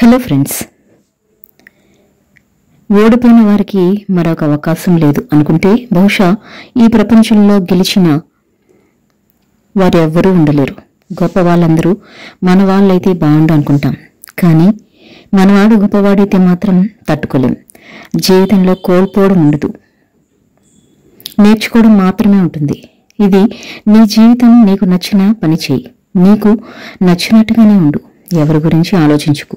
Hello friends, ఓడిపోయిన వారికి మరొక అవకాశం లేదు అనుకుంటే బహుశా ఈ ప్రపంచంలో గెలిచిన వారు ఎవ్వరూ ఉండలేరు. గొప్ప వాళ్ళందరూ మన వాళ్ళైతే బాగుండు అనుకుంటాం, కానీ మనవాడు గొప్పవాడైతే మాత్రం తట్టుకోలేం. జీవితంలో కోల్పోవడం ఉండదు, నేర్చుకోవడం మాత్రమే ఉంటుంది. ఇది నీ జీవితం. నీకు నచ్చిన పని చేయి, నీకు నచ్చినట్టుగానే ఉండు, ఎవరి గురించి ఆలోచించుకు.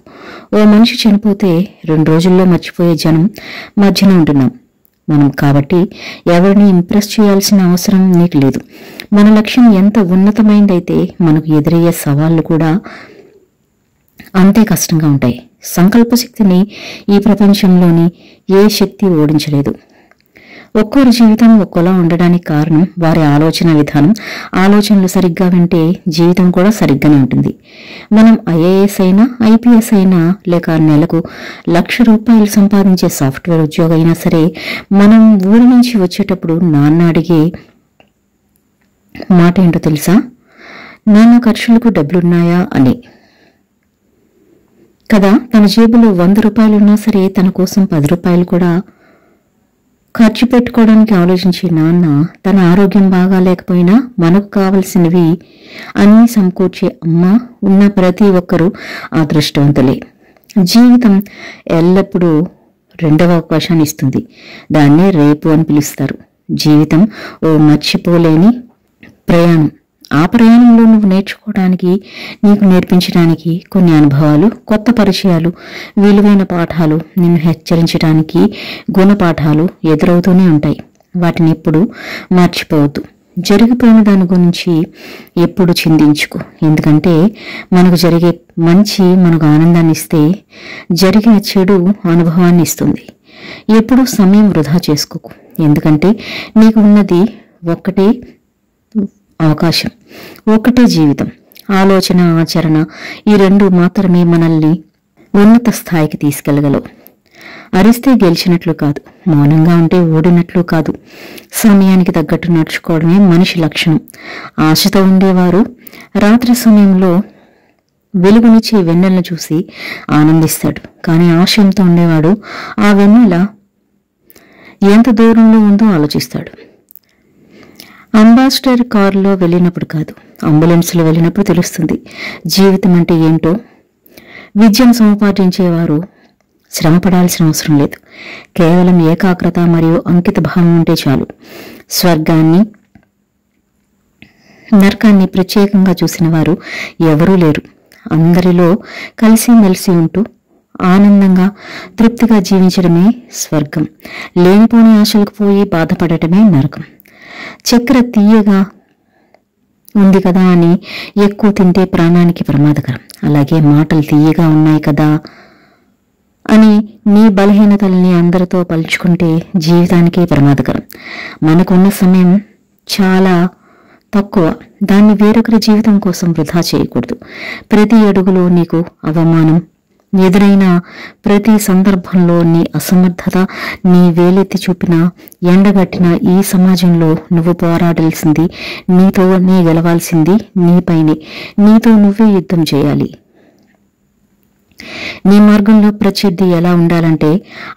ఓ మనిషి చనిపోతే 2 రోజుల్లో మర్చిపోయే జనం మధ్యన ఉంటున్నాం మనం. కాబట్టి ఎవరిని ఇంప్రెస్ చేయాల్సిన అవసరం నీకు లేదు. మన లక్ష్యం ఎంత ఉన్నతమైందైతే మనకు ఎదురయ్యే సవాళ్లు కూడా అంతే కష్టంగా ఉంటాయి. సంకల్ప శక్తిని ఈ ప్రపంచంలోని ఏ శక్తి ఓడించలేదు. ఒక్కొరి జీవితం ఒక్కోలా ఉండడానికి కారణం వారి ఆలోచన విధానం. ఆలోచనలు సరిగ్గా వింటే జీవితం కూడా సరిగ్గానే ఉంటుంది. మనం ఐఏఎస్ అయినా, ఐపీఎస్ అయినా, లేక నెలకు ₹1,00,000 సంపాదించే సాఫ్ట్వేర్ ఉద్యోగం అయినా సరే, మనం ఊరి నుంచి వచ్చేటప్పుడు నాన్న అడిగే మాట ఏంటో తెలుసా? నాన్న ఖర్చులకు డబ్బులున్నాయా అని కదా. తన జేబులో ₹100 ఉన్నా సరే తన కోసం ₹10 కూడా ఖర్చు పెట్టుకోవడానికి ఆలోచించే నాన్న, తన ఆరోగ్యం బాగా లేకపోయినా మనకు కావలసినవి అన్నీ సమకూర్చే అమ్మ ఉన్న ప్రతి ఒక్కరూ అదృష్టవంతులే. జీవితం ఎల్లప్పుడూ 2వ అవకాశాన్ని ఇస్తుంది. దాన్నే రేపు అని పిలుస్తారు. జీవితం ఓ మర్చిపోలేని ప్రయాణం. ఆ ప్రయాణంలో నువ్వు నేర్చుకోవడానికి, నీకు నేర్పించడానికి కొన్ని అనుభవాలు, కొత్త పరిచయాలు, విలువైన పాఠాలు, నిన్ను హెచ్చరించడానికి గుణపాఠాలు ఎదురవుతూనే ఉంటాయి. వాటిని ఎప్పుడు మర్చిపోవద్దు. జరిగిపోయిన దాని గురించి ఎప్పుడు చింతించుకో. ఎందుకంటే మనకు జరిగే మంచి మనకు ఆనందాన్ని ఇస్తే, జరిగిన చెడు అనుభవాన్ని ఇస్తుంది. ఎప్పుడు సమయం వృధా చేసుకోకు. ఎందుకంటే నీకు ఉన్నది ఒక్కటే అవకాశం, ఒకటే జీవితం. ఆలోచన, ఆచరణ, ఈ 2 మాత్రమే మనల్ని ఉన్నత స్థాయికి తీసుకెళ్లగలవు. అరిస్తే గెలిచినట్లు కాదు, మౌనంగా ఉంటే ఓడినట్లు కాదు. సమయానికి తగ్గట్టు నడుచుకోవడమే మనిషి లక్షణం. ఆశతో ఉండేవారు రాత్రి సమయంలో వెలుగునిచ్చే వెన్నెలను చూసి ఆనందిస్తాడు, కానీ ఆశయంతో ఉండేవాడు ఆ వెన్నెల ఎంత దూరంలో ఉందో ఆలోచిస్తాడు. అంబాసిడర్ కారులో వెళ్ళినప్పుడు కాదు, అంబులెన్స్లో వెళ్ళినప్పుడు తెలుస్తుంది జీవితం అంటే ఏంటో. విద్యను సముపార్జించేవారు శ్రమపడాల్సిన అవసరం లేదు. కేవలం ఏకాగ్రత మరియు అంకిత భావం ఉంటే చాలు. స్వర్గాన్ని, నరకాన్ని ప్రత్యేకంగా చూసిన వారు ఎవరూ లేరు. అందరిలో కలిసిమెలిసి ఉంటూ ఆనందంగా, తృప్తిగా జీవించడమే స్వర్గం. లేనిపోని ఆశలకు పోయి బాధపడటమే నరకం. చక్కెర తీయగా ఉంది కదా అని ఎక్కువ తింటే ప్రాణానికి ప్రమాదకరం. అలాగే మాటలు తీయగా ఉన్నాయి కదా అని నీ బలహీనతల్ని అందరితో పలుచుకుంటే జీవితానికే ప్రమాదకరం. మనకున్న సమయం చాలా తక్కువ. దాన్ని వేరొకరి జీవితం కోసం వృధా చేయకూడదు. ప్రతి అడుగులో నీకు అవమానం ఎదురైన ప్రతి సందర్భంలో నీ అసమర్థత, నీ వేలెత్తి చూపిన, ఎండగట్టిన ఈ సమాజంలో నువ్వు పోరాడాల్సింది, నీతో నీ గెలవాల్సింది నీపైనే. నీతో నువ్వే యుద్ధం చేయాలి. నీ మార్గంలో ప్రత్యర్థి ఎలా ఉండాలంటే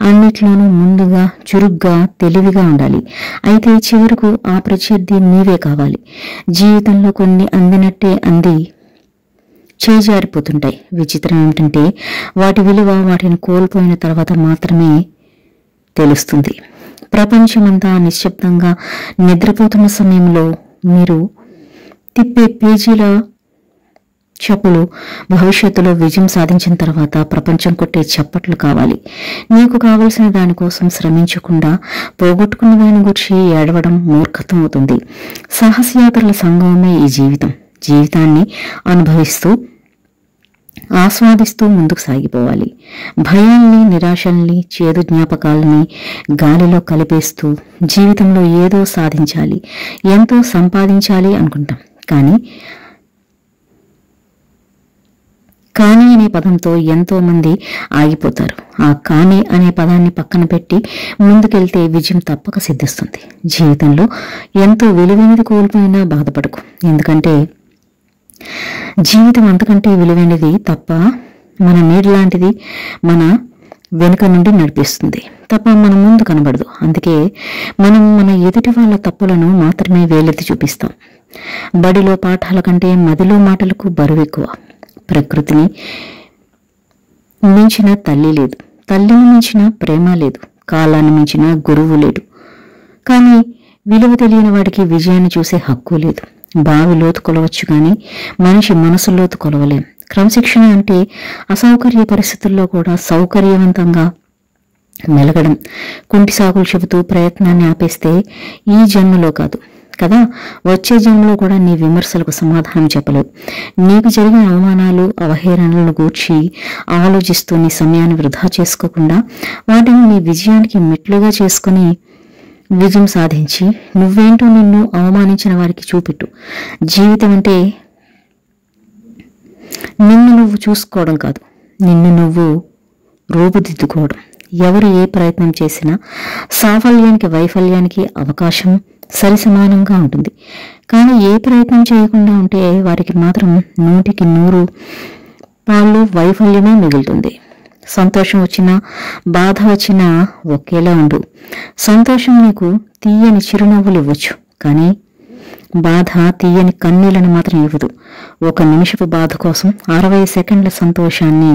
అన్నిట్లోనూ ముందుగా, చురుగ్గా, తెలివిగా ఉండాలి. అయితే చివరకు ఆ ప్రత్యర్థి నీవే కావాలి. జీవితంలో కొన్ని అందినట్టే అంది చేజారిపోతుంటాయి. విచిత్రం ఏమిటంటే వాటి విలువ వాటిని కోల్పోయిన తర్వాత మాత్రమే తెలుస్తుంది. ప్రపంచమంతా నిశ్శబ్దంగా నిద్రపోతున్న సమయంలో మీరు తిప్పే పేజీల చప్పులు భవిష్యత్తులో విజయం సాధించిన తర్వాత ప్రపంచం కొట్టే చప్పట్లు కావాలి. నీకు కావలసిన దానికోసం శ్రమించకుండా పోగొట్టుకున్న దాని గురించి ఏడవడం మూర్ఖత్వం అవుతుంది. సాహసయాత్రల సంగమమే ఈ జీవితం. జీవితాన్ని అనుభవిస్తూ, ఆస్వాదిస్తూ ముందుకు సాగిపోవాలి. భయాల్ని, నిరాశల్ని, చేదు జ్ఞాపకాలని గాలిలో కలిపేస్తూ జీవితంలో ఏదో సాధించాలి, ఎంతో సంపాదించాలి అనుకుంటాం. కానీ అనే పదంతో ఎంతో మంది ఆగిపోతారు. ఆ కానీ అనే పదాన్ని పక్కన పెట్టి ముందుకెళ్తే విజయం తప్పక సిద్ధిస్తుంది. జీవితంలో ఎంతో విలువైనది కోల్పోయినా బాధపడకు. ఎందుకంటే జీవితం అంతకంటే విలువైనది తప్ప మన నీడ లాంటిది, మన వెనుక నుండి నడిపిస్తుంది తప్ప మన ముందు కనబడదు. అందుకే మనం మన ఎదుటి వాళ్ళ తప్పులను మాత్రమే వేలెత్తి చూపిస్తాం. బడిలో పాఠాల కంటే మదిలో మాటలకు బరువు ఎక్కువ. ప్రకృతిని మించిన తల్లి లేదు, తల్లిని మించిన ప్రేమ లేదు, కాలాన్ని మించిన గురువు లేడు. కానీ విలువ తెలియని వాడికి విజయాన్ని చూసే హక్కు లేదు. బావి లోతు కొలవచ్చు కానీ మనిషి మనసు లోతు కొలవలేం. క్రమశిక్షణ అంటే అసౌకర్య పరిస్థితుల్లో కూడా సౌకర్యవంతంగా మెలగడం. కుంటి సాకులు చెబుతూ ప్రయత్నాన్ని ఆపేస్తే ఈ జన్మలో కాదు కదా, వచ్చే జన్మలో కూడా నీ విమర్శలకు సమాధానం చెప్పలేవు. నీకు జరిగిన అవమానాలు, అవహేళనలను గూర్చి ఆలోచిస్తూ నీ సమయాన్ని వృధా చేసుకోకుండా వాటిని నీ విజయానికి మెట్లుగా చేసుకుని విజయం సాధించి నువ్వేంటో నిన్ను అవమానించిన వారికి చూపెట్టు. జీవితం అంటే నిన్ను నువ్వు చూసుకోవడం కాదు, నిన్ను నువ్వు రూపుదిద్దుకోవడం. ఎవరు ఏ ప్రయత్నం చేసినా సాఫల్యానికి వైఫల్యానికి అవకాశం సరిసమానంగా ఉంటుంది. కానీ ఏ ప్రయత్నం చేయకుండా ఉంటే వారికి మాత్రం 100కి 100 పాళ్ళు వైఫల్యమే మిగులుతుంది. సంతోషం వచ్చినా బాధ వచ్చినా ఒకేలా ఉండు. సంతోషం నీకు తీయని చిరునవ్వులు ఇవ్వచ్చు, కానీ బాధ తీయని కన్నీళ్లను మాత్రం ఇవ్వదు. 1 నిమిషపు బాధ కోసం 60 సెకండ్ల సంతోషాన్ని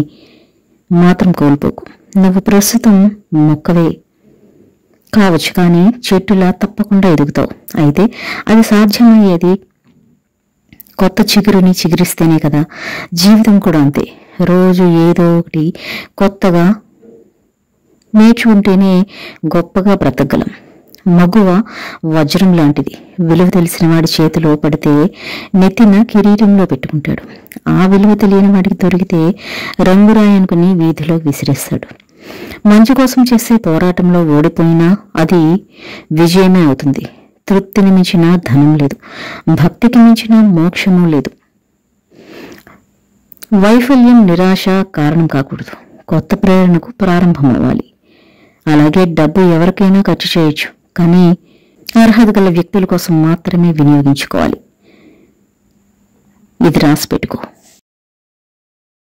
మాత్రం కోల్పోకు. నువ్వు ప్రస్తుతం మొక్కవే కావచ్చు, కానీ చెట్టులా తప్పకుండా ఎదుగుతావు. అయితే అది సాధ్యమయ్యేది కొత్త చిగురుని చిగురిస్తేనే కదా. జీవితం కూడా అంతే. రోజు ఏదో ఒకటి కొత్తగా నేర్చుకుంటేనే గొప్పగా బ్రతకగలం. మగువ వజ్రం లాంటిది. విలువ తెలిసిన వాడి చేతిలో పడితే నెత్తిన కిరీటంలో పెట్టుకుంటాడు. ఆ విలువ తెలియని వాడికి దొరికితే రంగురాయి అనుకుని వీధిలోకి విసిరేస్తాడు. మంచి కోసం చేసే పోరాటంలో ఓడిపోయినా అది విజయమే అవుతుంది. తృప్తిని మించిన ధనం లేదు, భక్తికి మించిన మోక్షము లేదు. వైఫల్యం నిరాశ కారణం కాకూడదు, కొత్త ప్రేరణకు ప్రారంభం అవ్వాలి. అలాగే డబ్బు ఎవరికైనా ఖర్చు చేయొచ్చు, కానీ అర్హత గల వ్యక్తుల కోసం మాత్రమే వినియోగించుకోవాలి. ఇది రాసి పెట్టుకో.